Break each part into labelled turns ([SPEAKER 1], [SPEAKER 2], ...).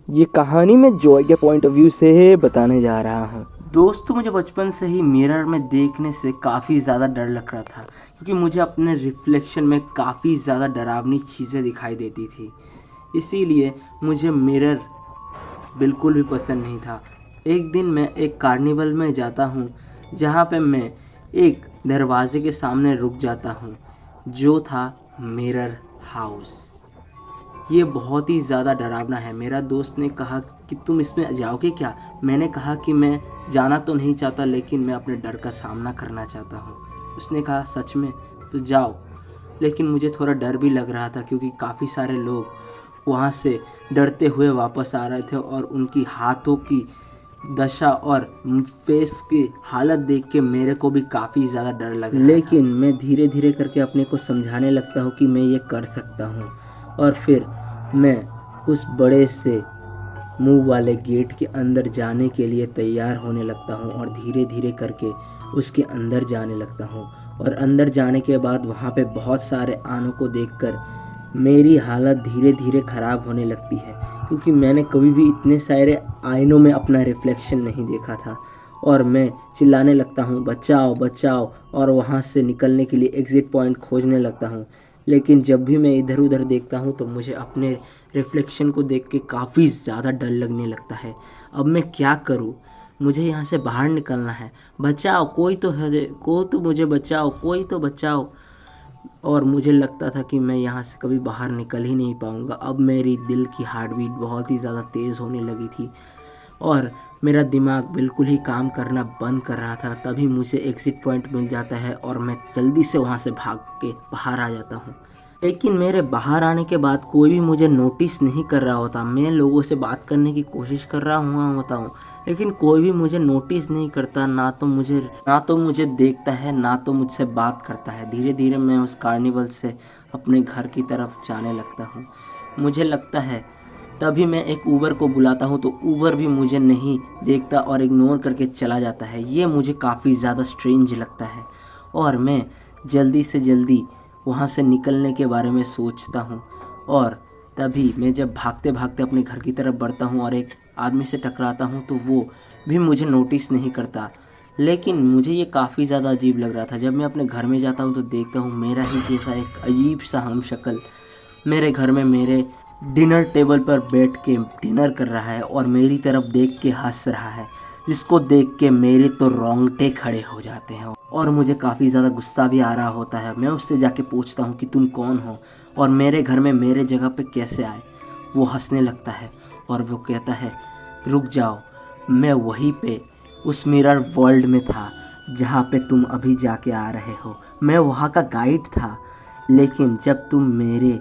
[SPEAKER 1] ये कहानी मैं जॉय के पॉइंट ऑफ व्यू से बताने जा रहा हूँ। दोस्तों, मुझे बचपन से ही मिरर में देखने से काफ़ी ज़्यादा डर लग रहा था, क्योंकि मुझे अपने रिफ्लेक्शन में काफ़ी ज़्यादा डरावनी चीज़ें दिखाई देती थी। इसीलिए मुझे मिरर बिल्कुल भी पसंद नहीं था। एक दिन मैं एक कार्निवल में जाता हूँ, जहाँ पे मैं एक दरवाजे के सामने रुक जाता हूँ, जो था मिरर हाउस। ये बहुत ही ज़्यादा डरावना है। मेरा दोस्त ने कहा कि तुम इसमें जाओगे क्या? मैंने कहा कि मैं जाना तो नहीं चाहता, लेकिन मैं अपने डर का सामना करना चाहता हूँ। उसने कहा सच में? तो जाओ। लेकिन मुझे थोड़ा डर भी लग रहा था, क्योंकि काफ़ी सारे लोग वहाँ से डरते हुए वापस आ रहे थे और उनकी हाथों की दशा और फेस की हालत देख के मेरे को भी काफ़ी ज़्यादा डर लग रहा था। लेकिन मैं धीरे धीरे करके अपने को समझाने लगता हूँ कि मैं ये कर सकता हूँ, और फिर मैं उस बड़े से मुंह वाले गेट के अंदर जाने के लिए तैयार होने लगता हूँ और धीरे धीरे करके उसके अंदर जाने लगता हूँ। और अंदर जाने के बाद वहाँ पे बहुत सारे आनों को देखकर मेरी हालत धीरे धीरे ख़राब होने लगती है, क्योंकि मैंने कभी भी इतने सारे आईनों में अपना रिफ्लेक्शन नहीं देखा था। और मैं चिल्लाने लगता हूँ बचाओ बचाओ, और वहाँ से निकलने के लिए एग्ज़िट पॉइंट खोजने लगता हूँ। लेकिन जब भी मैं इधर उधर देखता हूँ तो मुझे अपने रिफ्लेक्शन को देख के काफ़ी ज़्यादा डर लगने लगता है। अब मैं क्या करूँ? मुझे यहाँ से बाहर निकलना है। बचाओ, कोई तो है, कोई तो मुझे बचाओ, कोई तो बचाओ। और मुझे लगता था कि मैं यहाँ से कभी बाहर निकल ही नहीं पाऊँगा। अब मेरी दिल की हार्ट बीट बहुत ही ज़्यादा तेज़ होने लगी थी और मेरा दिमाग बिल्कुल ही काम करना बंद कर रहा था। तभी मुझे एग्ज़िट पॉइंट मिल जाता है और मैं जल्दी से वहाँ से भाग के बाहर आ जाता हूँ। लेकिन मेरे बाहर आने के बाद कोई भी मुझे नोटिस नहीं कर रहा होता। मैं लोगों से बात करने की कोशिश कर रहा हुआ होता हूँ, लेकिन कोई भी मुझे नोटिस नहीं करता। ना तो मुझे देखता है, ना तो मुझसे बात करता है। धीरे धीरे मैं उस कार्निवल से अपने घर की तरफ जाने लगता हूँ। मुझे लगता है तभी मैं एक ऊबर को बुलाता हूँ, तो ऊबर भी मुझे नहीं देखता और इग्नोर करके चला जाता है। ये मुझे काफ़ी ज़्यादा स्ट्रेंज लगता है और मैं जल्दी से जल्दी वहाँ से निकलने के बारे में सोचता हूँ। और तभी मैं जब भागते भागते अपने घर की तरफ बढ़ता हूँ और एक आदमी से टकराता हूँ, तो वो भी मुझे नोटिस नहीं करता। लेकिन मुझे ये काफ़ी ज़्यादा अजीब लग रहा था। जब मैं अपने घर में जाता हूँ तो देखता हूँ मेरा ही जैसा एक अजीब सा हमशक्ल मेरे घर में मेरे डिनर टेबल पर बैठ के डिनर कर रहा है और मेरी तरफ देख के हंस रहा है, जिसको देख के मेरे तो रोंगटे खड़े हो जाते हैं और मुझे काफ़ी ज़्यादा गुस्सा भी आ रहा होता है। मैं उससे जाके पूछता हूँ कि तुम कौन हो और मेरे घर में मेरे जगह पे कैसे आए। वो हंसने लगता है और वो कहता है रुक जाओ, मैं वहीं पे उस मिरर वर्ल्ड में था जहाँ पे तुम अभी जाके आ रहे हो। मैं वहाँ का गाइड था, लेकिन जब तुम मेरे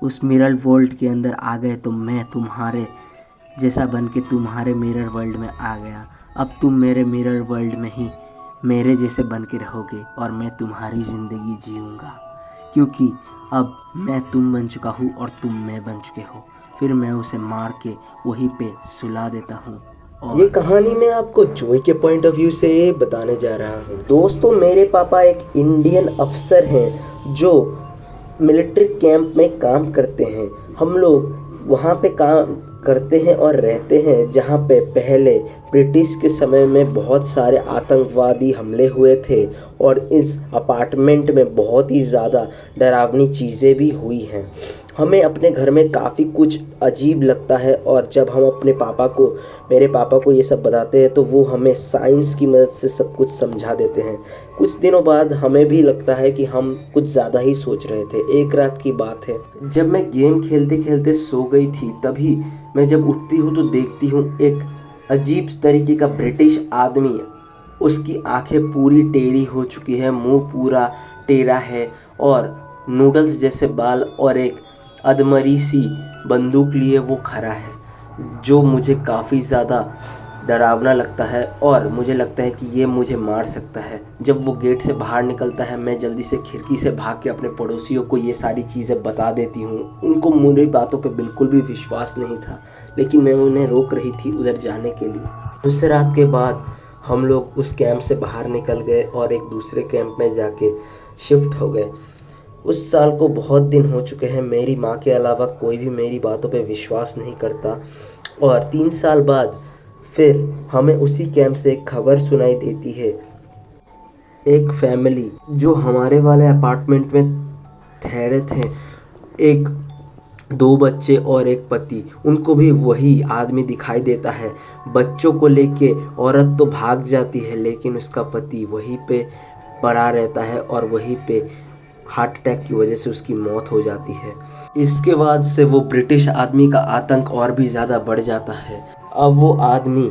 [SPEAKER 1] उस मिरर वर्ल्ड के अंदर आ गए तो मैं तुम्हारे जैसा बन के तुम्हारे मिरर वर्ल्ड में आ गया। अब तुम मेरे मिरर वर्ल्ड में ही मेरे जैसे बन के रहोगे और मैं तुम्हारी ज़िंदगी जीऊँगा, क्योंकि अब मैं तुम बन चुका हूँ और तुम मैं बन चुके हो। फिर मैं उसे मार के वहीं पे सुला देता हूँ। और ये कहानी मैं आपको जॉय के पॉइंट ऑफ व्यू से बताने जा रहा हूँ। दोस्तों, मेरे पापा एक इंडियन अफसर हैं जो मिलिट्री कैंप में काम करते हैं। हम लोग वहाँ पे काम करते हैं और रहते हैं, जहाँ पे पहले ब्रिटिश के समय में बहुत सारे आतंकवादी हमले हुए थे और इस अपार्टमेंट में बहुत ही ज़्यादा डरावनी चीज़ें भी हुई हैं। हमें अपने घर में काफ़ी कुछ अजीब लगता है और जब हम मेरे पापा को ये सब बताते हैं तो वो हमें साइंस की मदद से सब कुछ समझा देते हैं। कुछ दिनों बाद हमें भी लगता है कि हम कुछ ज़्यादा ही सोच रहे थे। एक रात की बात है, जब मैं गेम खेलते खेलते सो गई थी, तभी मैं जब उठती हूँ तो देखती हूँ एक अजीब तरीके का ब्रिटिश आदमी। उसकी आंखें पूरी टेढ़ी हो चुकी है, मुंह पूरा टेढ़ा है और नूडल्स जैसे बाल और एक अधमरी सी बंदूक लिए वो खड़ा है, जो मुझे काफ़ी ज़्यादा डरावना लगता है और मुझे लगता है कि ये मुझे मार सकता है। जब वो गेट से बाहर निकलता है, मैं जल्दी से खिड़की से भाग के अपने पड़ोसियों को ये सारी चीज़ें बता देती हूँ। उनको मेरी बातों पे बिल्कुल भी विश्वास नहीं था, लेकिन मैं उन्हें रोक रही थी उधर जाने के लिए। उस रात के बाद हम लोग उस कैंप से बाहर निकल गए और एक दूसरे कैंप में जाके शिफ्ट हो गए। उस साल को बहुत दिन हो चुके हैं। मेरी माँ के अलावा कोई भी मेरी बातों पे विश्वास नहीं करता और 3 साल बाद फिर हमें उसी कैंप से एक खबर सुनाई देती है। एक फैमिली जो हमारे वाले अपार्टमेंट में ठहरे थे, एक 2 बच्चे और एक पति, उनको भी वही आदमी दिखाई देता है। बच्चों को लेके औरत तो भाग जाती है, लेकिन उसका पति वहीं पे पड़ा रहता है और वहीं पे हार्ट अटैक की वजह से उसकी मौत हो जाती है। इसके बाद से वो ब्रिटिश आदमी का आतंक और भी ज़्यादा बढ़ जाता है। अब वो आदमी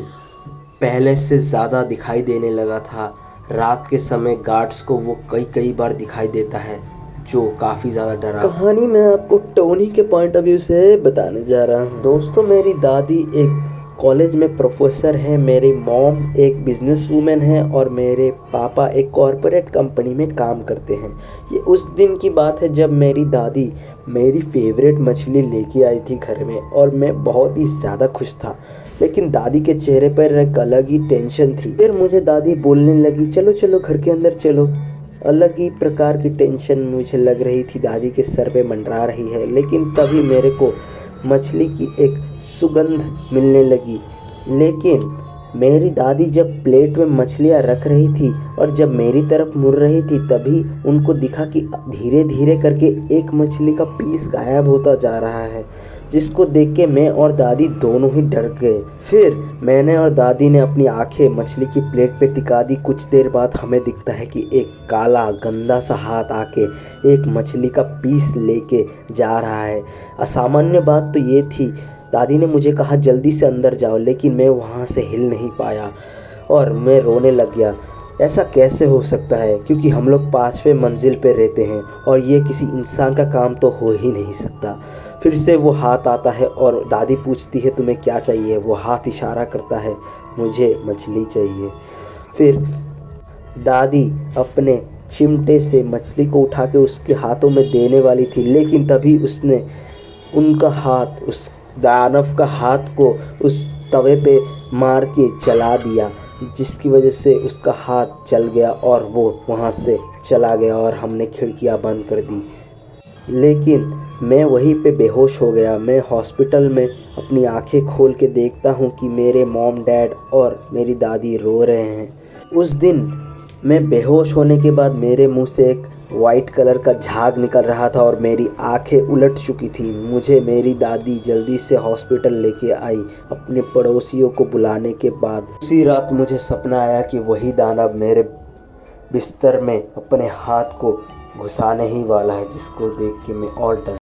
[SPEAKER 1] पहले से ज़्यादा दिखाई देने लगा था। रात के समय गार्ड्स को वो कई बार दिखाई देता है, जो काफ़ी ज़्यादा डरा। कहानी मैं आपको टोनी के पॉइंट ऑफ व्यू से बताने जा रहा हूँ। दोस्तों, मेरी दादी एक कॉलेज में प्रोफेसर है, मेरी मॉम एक बिजनेस वूमेन है और मेरे पापा एक कॉरपोरेट कंपनी में काम करते हैं। ये उस दिन की बात है जब मेरी दादी मेरी फेवरेट मछली लेके आई थी घर में और मैं बहुत ही ज़्यादा खुश था, लेकिन दादी के चेहरे पर एक अलग ही टेंशन थी। फिर मुझे दादी बोलने लगी, चलो चलो घर के अंदर चलो। अलग ही प्रकार की टेंशन मुझे लग रही थी, दादी के सर पे मंडरा रही है। लेकिन तभी मेरे को मछली की एक सुगंध मिलने लगी। लेकिन मेरी दादी जब प्लेट में मछलियाँ रख रही थी और जब मेरी तरफ मुड़ रही थी, तभी उनको दिखा कि धीरे धीरे करके एक मछली का पीस गायब होता जा रहा है, जिसको देख के मैं और दादी दोनों ही डर गए। फिर मैंने और दादी ने अपनी आंखें मछली की प्लेट पे टिका दी। कुछ देर बाद हमें दिखता है कि एक काला गंदा सा हाथ आके एक मछली का पीस लेके जा रहा है। असामान्य बात तो ये थी, दादी ने मुझे कहा जल्दी से अंदर जाओ, लेकिन मैं वहाँ से हिल नहीं पाया और मैं रोने लग गया। ऐसा कैसे हो सकता है, क्योंकि हम लोग 5वें मंजिल पे रहते हैं और ये किसी इंसान का काम तो हो ही नहीं सकता। फिर से वो हाथ आता है और दादी पूछती है तुम्हें क्या चाहिए। वो हाथ इशारा करता है, मुझे मछली चाहिए। फिर दादी अपने चिमटे से मछली को उठा के उसके हाथों में देने वाली थी, लेकिन तभी उसने उनका हाथ, उस दानव का हाथ को उस तवे पे मार के जला दिया, जिसकी वजह से उसका हाथ जल गया और वो वहाँ से चला गया और हमने खिड़कियाँ बंद कर दी। लेकिन मैं वहीं पे बेहोश हो गया। मैं हॉस्पिटल में अपनी आंखें खोल के देखता हूँ कि मेरे मॉम, डैड और मेरी दादी रो रहे हैं। उस दिन मैं बेहोश होने के बाद मेरे मुंह से एक वाइट कलर का झाग निकल रहा था और मेरी आंखें उलट चुकी थी। मुझे मेरी दादी जल्दी से हॉस्पिटल लेके आई अपने पड़ोसियों को बुलाने के बाद। उसी रात मुझे सपना आया कि वही दानव मेरे बिस्तर में अपने हाथ को घुसाने ही वाला है, जिसको देख के मैं और डर